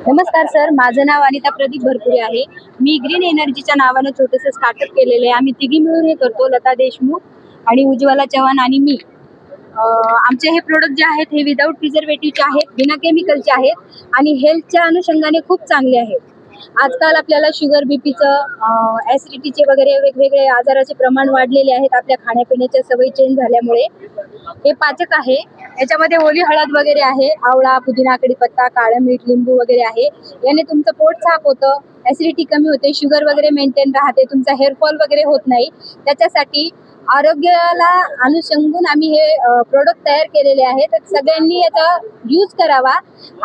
नमस्कार सर, माझं नाव अनिता प्रदीप भरपुरे आहे. मी ग्रीन एनर्जीच्या नावानं छोटंसं स्टार्टअप केलेलं आहे. आम्ही तिघी मिळून हे करतो, लता देशमुख आणि उज्ज्वला चव्हाण आणि मी. आमचे हे प्रोडक्ट जे आहेत हे विदाऊट प्रिझर्वेटिव्हचे आहेत, बिना केमिकलचे आहेत आणि हेल्थच्या अनुषंगाने खूप चांगले आहेत. आजकाल आपल्याला शुगर, बीपीचं, ॲसिडिटीचे वगैरे वेगवेगळे आजाराचे प्रमाण वाढलेले आहेत आपल्या खाण्यापिण्याच्या सवयी चेंज झाल्यामुळे. हे पाचक आहे, याच्यामध्ये ओली हळद वगैरे आहे, आवळा, पुदिना, कडीपत्ता, काळं मीठ, लिंबू वगैरे आहे. याने तुमचं पोट साफ होतं, ॲसिडिटी कमी होते, शुगर वगैरे मेंटेन राहते, तुमचा हेअरफॉल वगैरे होत नाही. त्याच्यासाठी आरोग्याला अनुषंगून आम्ही हे प्रोडक्ट तयार केलेले आहेत. तर सगळ्यांनी याचा यूज करावा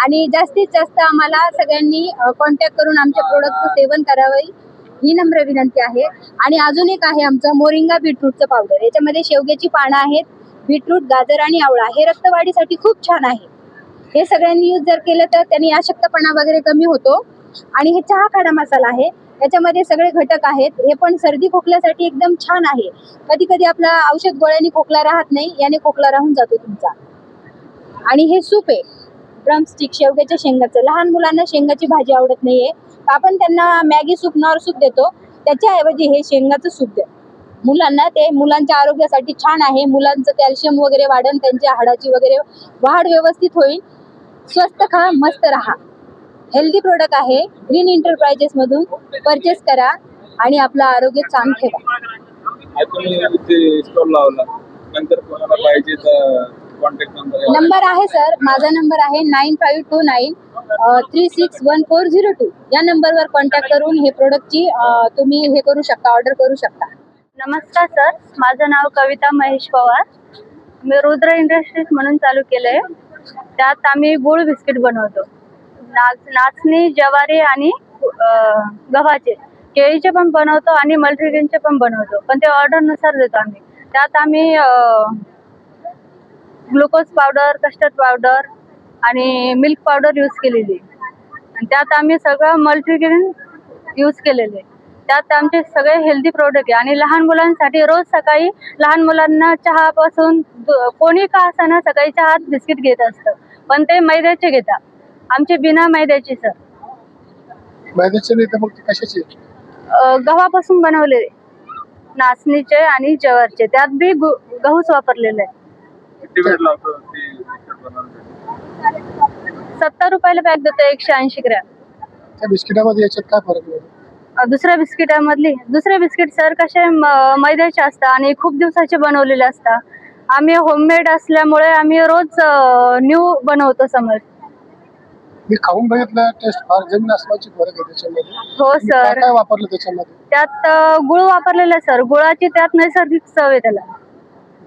आणि जास्तीत जास्त आम्हाला सगळ्यांनी कॉन्टॅक्ट करून आमच्या प्रोडक्टचं सेवन करावं ही नम्र विनंती आहे. आणि अजून एक आहे आमचं मोरिंगा बीटरूटचं पावडर. याच्यामध्ये शेवग्याची पानं आहेत, बीटरूट, गाजर आणि आवळा. हे रक्तवाढीसाठी खूप छान आहे. हे सगळ्यांनी यूज जर केलं तर त्यांनी अशक्तपणा वगैरे कमी होतो. आणि हे चहा काढा मसाला आहे, याच्यामध्ये सगळे घटक आहेत. हे पण सर्दी खोकल्यासाठी एकदम छान आहे. कधी कधी आपला औषध गोळ्यांनी खोकला राहत नाही, याने खोकला राहून जातो तुमचा. आणि हे सूप आहे ड्रमस्टिक शेवग्याच्या शेंगाचं. लहान मुलांना शेंगाची भाजी आवडत नाहीये, तर आपण त्यांना मॅगी सूप, नॉर सूप देतो, त्याच्याऐवजी हे शेंगाचं सूप द्या मुलांना. ते मुलांच्या आरोग्यासाठी छान आहे. मुलांचं कॅल्शियम वगैरे वाढन, त्यांच्या हाडाची वगैरे वाढ व्यवस्थित होईल. स्वस्त खा, मस्त राहा. हेल्दी प्रोडक्ट आहे. ग्रीन एंटरप्राइजेस मधून परचेस करा आणि आपलं आरोग्य चांगलं ठेवा. नंबर आहे सर, माझा नंबर आहे 9529361402. या नंबरवर कॉन्टॅक्ट करून हे प्रोडक्टची तुम्ही हे करू शकता, ऑर्डर करू शकता. नमस्कार सर, माझं नाव कविता महेश पवार. मी रुद्र इंडस्ट्रीज म्हणून चालू केलंय. त्यात आम्ही गुळ बिस्किट बनवतो. नाचणी, ज्वारी आणि गव्हाचे. केळीचे पण बनवतो आणि मल्टीग्रेनचे पण बनवतो, पण ते ऑर्डरनुसार देतो आम्ही. त्यात आम्ही ग्लुकोज पावडर, कस्टर्ड पावडर आणि मिल्क पावडर यूज केलेली. आणि त्यात आम्ही सगळं मल्टीग्रेन यूज केलेले. त्यात आमचे सगळे हेल्दी प्रोडक्ट आहे. आणि लहान मुलांसाठी रोज सकाळी लहान मुलांना चहापासून कोणी का असताना सकाळी चहात बिस्किट घेत असतं, पण ते मैद्याचे घेतात. आमचे बिना मैद्याचे सर. मैद्याचे नाही तर मग कशाचे? गव्हापासून बनवलेले, नाचणीचे आणि ज्वारीचे. त्यात बी गहूच वापरलेले आहे. 70 रुपयाला पॅक देतो, 180 ग्रॅम. त्या बिस्किटामध्ये याच्यात काय फरक आहे? दुसरे बिस्किट सर कसे मैद्याचे असतात आणि खूप दिवसाचे बनवलेले असतात. आम्ही होममेड असल्यामुळे आम्ही रोज न्यू बनवतो. समज मी खाऊन बघितलं, टेस्ट फार जमीन आसमानची फरक आहे त्याच्यामध्ये. हो सर. काय वापरलं त्याच्यामध्ये? त्यात गुळ वापरलेला सर. गुळाची त्यात नैसर्गिक चव आहे त्याला.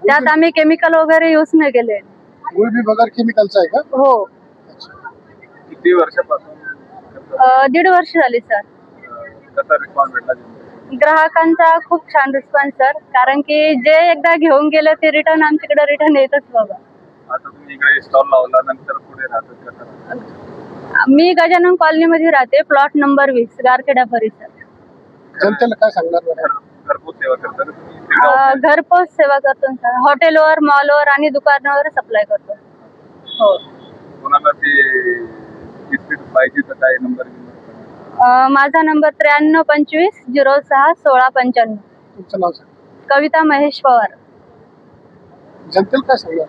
त्यात आम्ही केमिकल वगैरे यूज नाही केले. गुळ बी बगर केमिकलचा आहे का? हो. किती वर्षापासून? 1.5 वर्ष झाली सर. कसा रिस्पॉन्स भेटला? ग्राहकांचा खूप छान रिस्पॉन्स सर. कारण की जे एकदा घेऊन गेले ते रिटर्न आमच्याकडे रिटर्न येतच बाबा. आता तुम्ही इकडे स्टॉल लावला, नंतर पुढे राहतात? मी गजानन कॉलनी मध्ये राहते, प्लॉट नंबर 20, गारखेडा परिसर. जनतेला काय सांगणार? घरपोच सेवा करतात? घरपोच सेवा करतो सर. हॉटेलवर, मॉलवर आणि दुकानावर सप्लाय करतो. हो. कोणाला ते बिस्किट पाहिजे तर काय नंबर? माझा नंबर 9325061695. तुमचं नाव सांग. कविता महेश पवार. जनतेला काय सांगणार?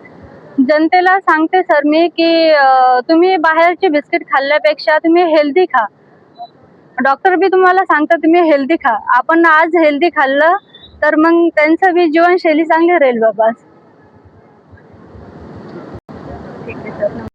जनतेला सांगते सर मी की तुम्ही बाहेरचे बिस्किट खाल्ल्यापेक्षा तुम्ही हेल्दी खा. डॉक्टर बी तुम्हाला सांगतात तुम्ही हेल्दी खा. आपण आज हेल्दी खाल्लं तर मग त्यांचं बी जीवनशैली चांगली राहील बाबा. ठीक आहे सर.